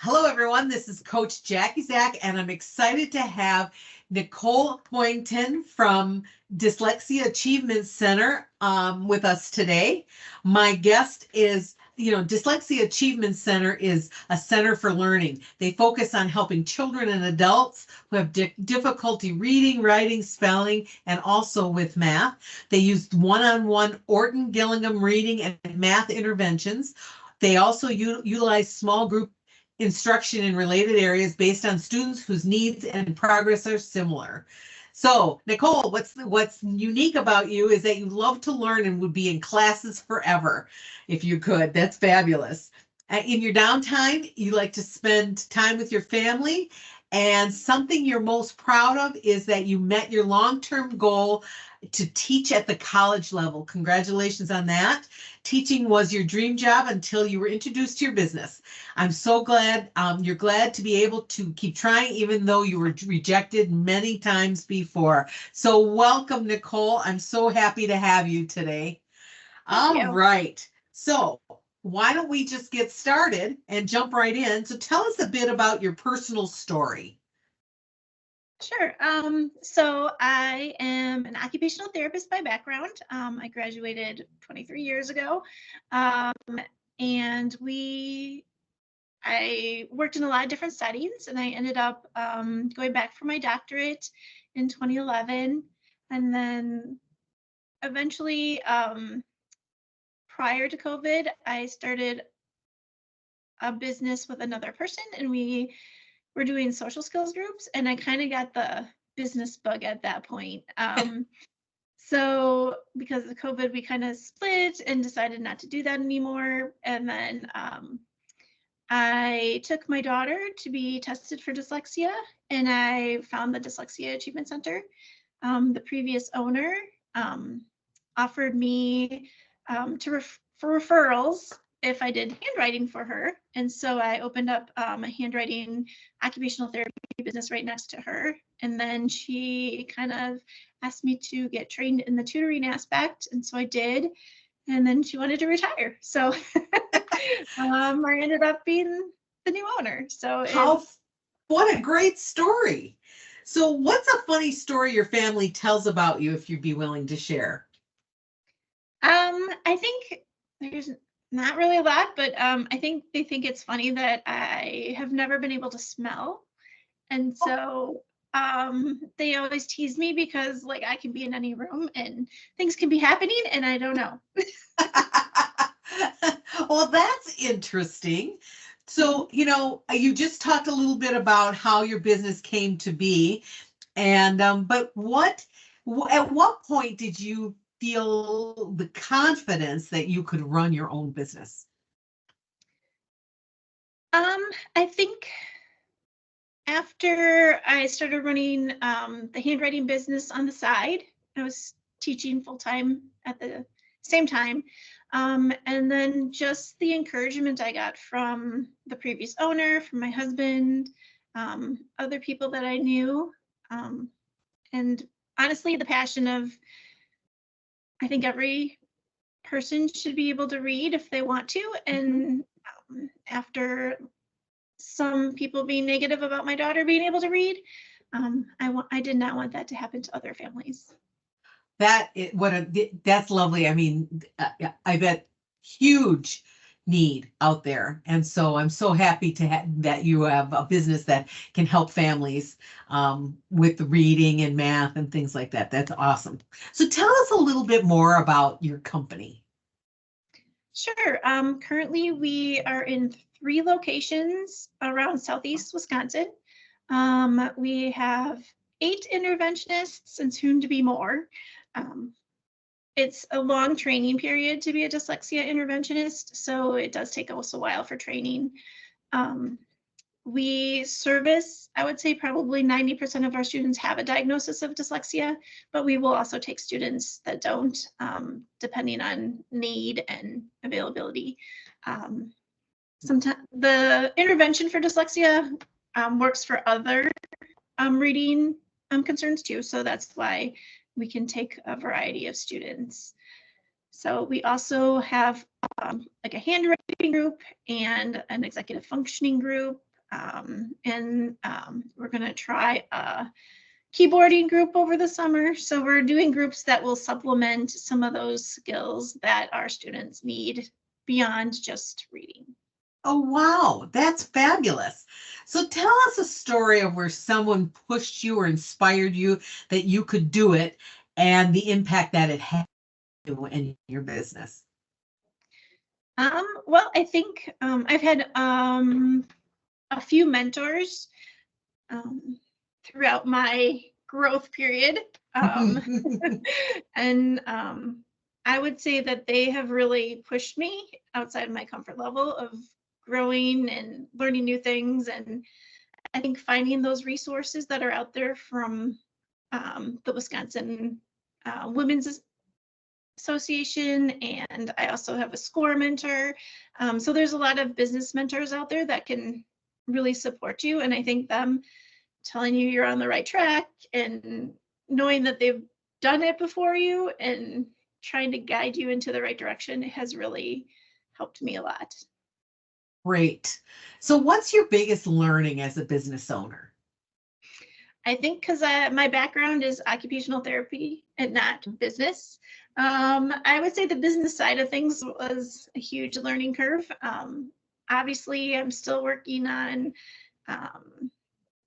Hello, everyone. This is Coach Jackie Zach, and I'm excited to have Nicole Boyington from Dyslexia Achievement Center with us today. My guest is, Dyslexia Achievement Center is a center for learning. They focus on helping children and adults who have difficulty reading, writing, spelling, and also with math. They use one-on-one Orton Gillingham reading and math interventions. They also utilize small group instruction in related areas based on students whose needs and progress are similar. So, Nicole, what's unique about you is that you love to learn and would be in classes forever if you could. That's fabulous. In your downtime, you like to spend time with your family, and something you're most proud of is that you met your long-term goal to teach at the college level. Congratulations on that. Teaching was your dream job until you were introduced to your business. I'm so glad you're glad to be able to keep trying, even though you were rejected many times before. So welcome, Nicole. I'm so happy to have you today. Thank All you. right. So why don't we just get started and jump right in? So tell us a bit about your personal story. Sure. So I am an occupational therapist by background. I graduated 23 years ago, um, and I worked in a lot of different settings, and I ended up going back for my doctorate in 2011, and then eventually, prior to COVID, I started a business with another person, and we're doing social skills groups, and I kind of got the business bug at that point. So because of COVID, we kind of split and decided not to do that anymore. And then I took my daughter to be tested for dyslexia, and I found the Dyslexia Achievement Center. The previous owner offered me for referrals if I did handwriting for her. And so I opened up a handwriting occupational therapy business right next to her. And then she kind of asked me to get trained in the tutoring aspect. And so I did. And then she wanted to retire. So I ended up being the new owner. So What a great story. So what's a funny story your family tells about you, if you'd be willing to share? I think there's not really a lot, but I think they think it's funny that I have never been able to smell. And so they always tease me because like I can be in any room and things can be happening and I don't know. Well, that's interesting. So, you just talked a little bit about how your business came to be, and but at what point did you feel the confidence that you could run your own business? I think after I started running the handwriting business on the side, I was teaching full time at the same time. And then just the encouragement I got from the previous owner, from my husband, other people that I knew, and honestly, the passion of I think every person should be able to read if they want to. And after some people being negative about my daughter being able to read, I did not want that to happen to other families. That's lovely. I mean, I bet huge need out there, and so I'm so happy that you have a business that can help families with the reading and math and things like that. That's awesome. So tell us a little bit more about your company. Sure. Currently, we are in 3 locations around Southeast Wisconsin. We have 8 interventionists and soon to be more. It's a long training period to be a dyslexia interventionist, so it does take us a while for training. We service, I would say probably 90% of our students have a diagnosis of dyslexia, but we will also take students that don't, depending on need and availability. Sometimes the intervention for dyslexia works for other reading concerns too, so that's why we can take a variety of students. So we also have like a handwriting group and an executive functioning group. We're going to try a keyboarding group over the summer. So we're doing groups that will supplement some of those skills that our students need beyond just reading. Oh, wow. That's fabulous. So tell us a story of where someone pushed you or inspired you that you could do it and the impact that it had in your business. Well, I think I've had a few mentors throughout my growth period. And I would say that they have really pushed me outside my comfort level of growing and learning new things. And I think finding those resources that are out there from the Wisconsin Women's Association, and I also have a SCORE mentor. So there's a lot of business mentors out there that can really support you. And I think them telling you you're on the right track and knowing that they've done it before you and trying to guide you into the right direction has really helped me a lot. Great. So what's your biggest learning as a business owner? I think because my background is occupational therapy and not business. I would say the business side of things was a huge learning curve. Obviously, I'm still working on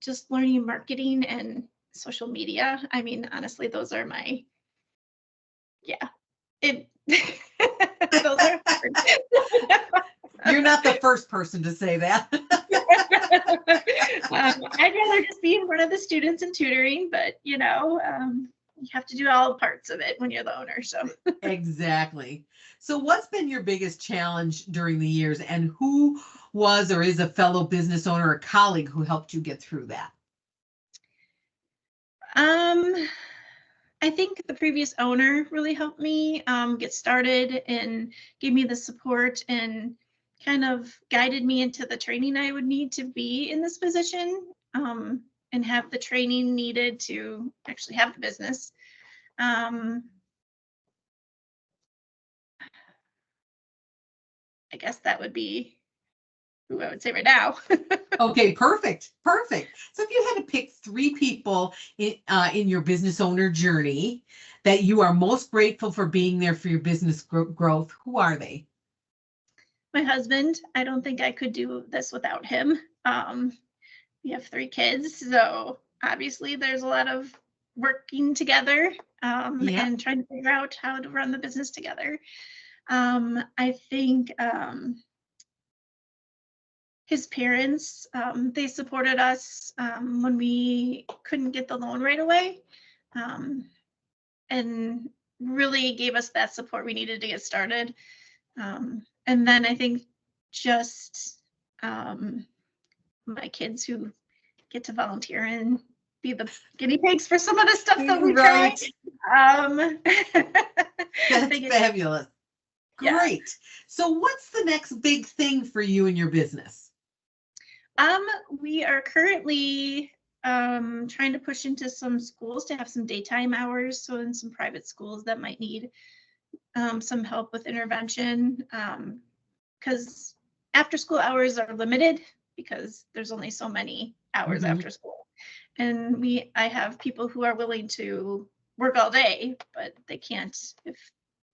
just learning marketing and social media. I mean, honestly, those are my, those are hard. You're not the first person to say that. I'd rather just be in front of the students and tutoring, but you have to do all parts of it when you're the owner. So Exactly. So what's been your biggest challenge during the years, and who was or is a fellow business owner or colleague who helped you get through that? I think the previous owner really helped me get started and gave me the support and kind of guided me into the training I would need to be in this position and have the training needed to actually have the business. I guess that would be who I would say right now. Okay, perfect. So if you had to pick 3 people in your business owner journey that you are most grateful for being there for your business growth, who are they? My husband. I don't think I could do this without him. We have 3 kids, so obviously there's a lot of working together and trying to figure out how to run the business together. I think his parents, they supported us when we couldn't get the loan right away and really gave us that support we needed to get started. And then I think just my kids who get to volunteer and be the guinea pigs for some of the stuff that we try. That's fabulous. Great. Yeah. So what's the next big thing for you in your business? We are currently trying to push into some schools to have some daytime hours. So in some private schools that might need some help with intervention, because after school hours are limited because there's only so many hours after school. And I have people who are willing to work all day, but they can't if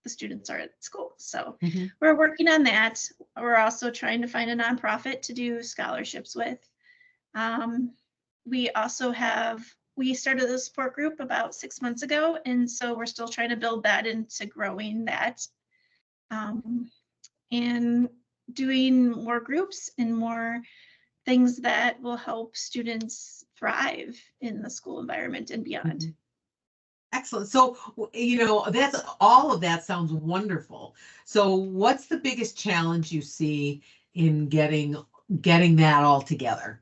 the students are at school. So we're working on that. We're also trying to find a nonprofit to do scholarships with. We started a support group about 6 months ago, and so we're still trying to build that into growing that and doing more groups and more things that will help students thrive in the school environment and beyond. Excellent. So, that's all of that sounds wonderful. So what's the biggest challenge you see in getting that all together?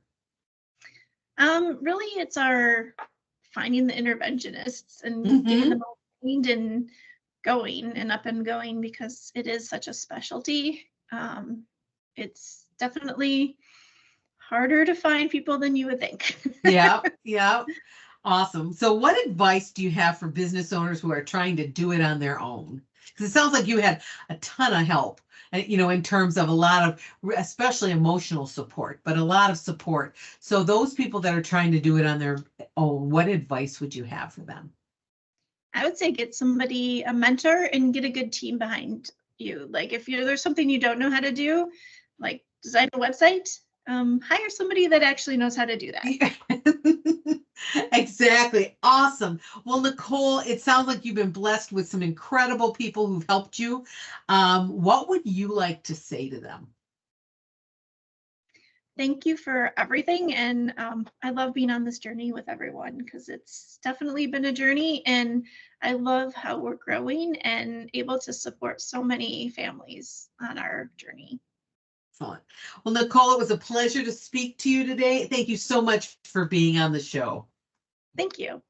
Really, it's our finding the interventionists and getting them all trained and going and up and going because it is such a specialty. It's definitely harder to find people than you would think. Yeah. Awesome. So what advice do you have for business owners who are trying to do it on their own? Because it sounds like you had a ton of help in terms of a lot of, especially emotional support, but a lot of support. So those people that are trying to do it on their own, what advice would you have for them? I would say get somebody, a mentor, and get a good team behind you. Like if there's something you don't know how to do, like design a website, hire somebody that actually knows how to do that. Exactly. Awesome. Well, Nicole, it sounds like you've been blessed with some incredible people who've helped you. What would you like to say to them? Thank you for everything. And I love being on this journey with everyone because it's definitely been a journey. And I love how we're growing and able to support so many families on our journey. Excellent. Well, Nicole, it was a pleasure to speak to you today. Thank you so much for being on the show. Thank you.